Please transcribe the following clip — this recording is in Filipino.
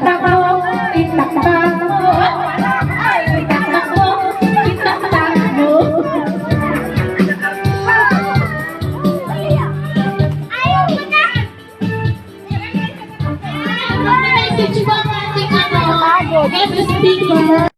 takbo, itakbo. Ay, itakbo, itakbo. Ayaw mo na! Mag-message mo ang ating guest speaker.